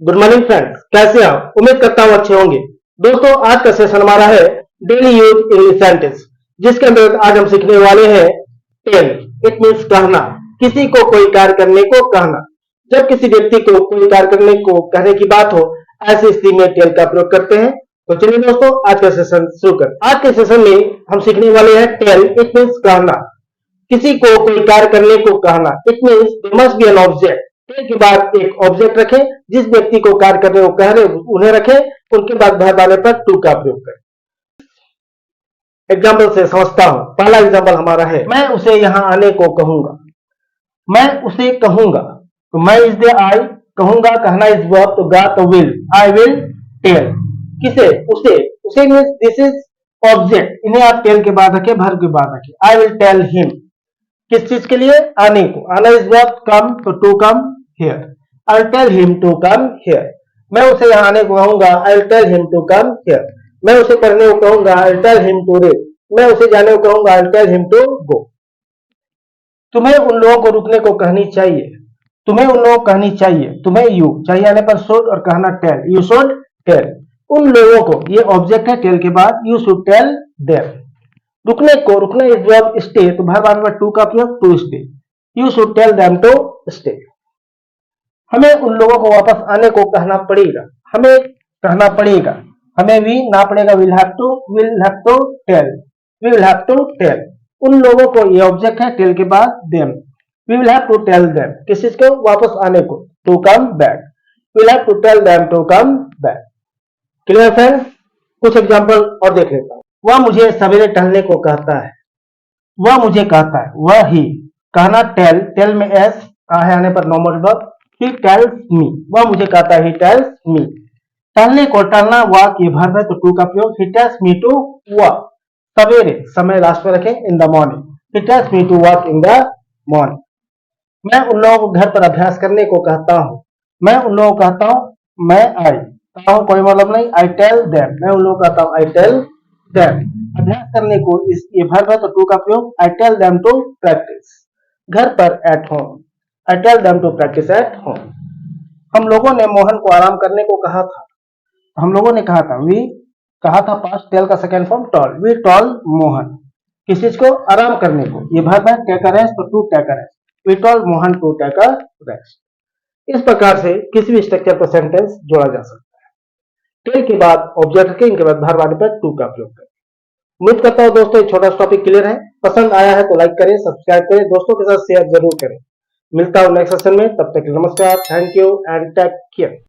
Good morning friends, कैसे हैं आप? उम्मीद करता हूँ अच्छे होंगे। दोस्तों, आज का सेशन हमारा है डेली यूज इंग्लिश सेंटेंस, जिसके अंदर आज हम सीखने वाले हैं टेल। इट मीन्स कहना, किसी को कोई कार्य करने को कहना। जब किसी व्यक्ति को कोई कार्य करने को कहने की बात हो, ऐसी स्थिति में टेल का प्रयोग करते हैं। तो चलिए दोस्तों, आज का सेशन शुरू कर। आज के सेशन में हम सीखने वाले हैं टेल। इट मीन्स कहना, किसी को कोई कार्य करने को कहना। It means there must be an object. Tell के बाद एक ऑब्जेक्ट रखें, जिस व्यक्ति को कार्य करने को कह रहे उन्हें रखें, उनके बाद verb आने पर टू का प्रयोग करें। एग्जाम्पल से समझता हूं। पहला एग्जाम्पल हमारा है, मैं उसे यहां आने को कहूंगा। मैं उसे कहूंगा, तो मैं इज दे आई, कहूंगा कहना इज वर्ब, तो गा तो विल, आई विल टेल। किसे? उसे। उसे मीन्स दिस इज ऑब्जेक्ट, इन्हें आप टेल के बाद रखें, verb के बाद रखें। आई विल टेल हिम, किस चीज के लिए? आने को। आना इज वर्ब, कम, तो to come here. I will tell him to come here. मैं उसे यहाँ आने को कहूंगा, I will tell him to come here. मैं उसे पढ़ने को कहूंगा, I will tell him to read. मैं उसे जाने को कहूंगा, I will tell him to go. तुम्हें उन लोगों को रुकने को कहनी चाहिए। तुम्हें उन लोगों को कहनी चाहिए। तुम्हें यू, चाहिए आने पर शुड और कहना टेल, यू शुड टेल। उन लोगों को, ये ऑब्जेक्ट है, टेल के बाद यू शुड टेल देम। रुकने को, रुकना इज वर्ब स्टे, तो verb आने पर टू का प्रयोग, to stay. You should tell them to stay. हमें उन लोगों को वापस आने को कहना पड़ेगा। हमें कहना पड़ेगा, हमें भी ना पड़ेगा, will have to tell, we will have to tell. उन लोगों को, ये ऑब्जेक्ट है, टेल के बाद them, we will have to tell them. किस चीज को? वापस आने को, to come back, we will have to tell them to come back. Clear friends? कुछ एग्जांपल और देख लेता हूं। वह मुझे सवेरे टहलने को कहता है। वह मुझे कहता है, वह ही, कहना टेल, टेल में एस, है आने पर नॉर्मल वर्ब। ही टेल्स मी, वह मुझे कहता है, ही टेल्स मी। टहलने को, टहलना वॉक, ये verb है, तो टू का प्रयोग। He tells me to walk, सवेरे, समय लास्ट में रखें, in the morning. He tells me to walk in the morning. मैं उन लोगों को घर पर अभ्यास करने को कहता हूँ। मैं उन लोगों को कहता हूँ, मैं आई, कहता हूँ कोई मतलब नहीं, आई टेल देम। मैं उन लोगों को कहता हूँ, आई टेल देम। अभ्यास करने को, इस ये verb है, तो टू का प्रयोग। I tell them to practise. घर पर, at home, I tell them to practise at home. हम लोगों ने मोहन को आराम करने को कहा था। हम लोगों ने कहा था, वी, कहा था पास्ट, टेल का second form told, we told Mohan. किस चीज को? आराम करने को। ये verb है, टेक अ रेस्ट, तो to take a rest, we told Mohan to take a rest. इस प्रकार से किसी भी स्ट्रक्चर पर सेंटेंस जोड़ा जा सकता है। टेल के बाद ऑब्जेक्ट रखें, इनके बाद verb आने पर टू का प्रयोग करें। उम्मीद करता हूं दोस्तों, एक छोटा सा टॉपिक क्लियर है। पसंद आया है तो लाइक करें, सब्सक्राइब करें, दोस्तों के साथ शेयर जरूर करें। मिलता हूं नेक्स्ट सेशन में, तब तक नमस्कार, thank you and take care.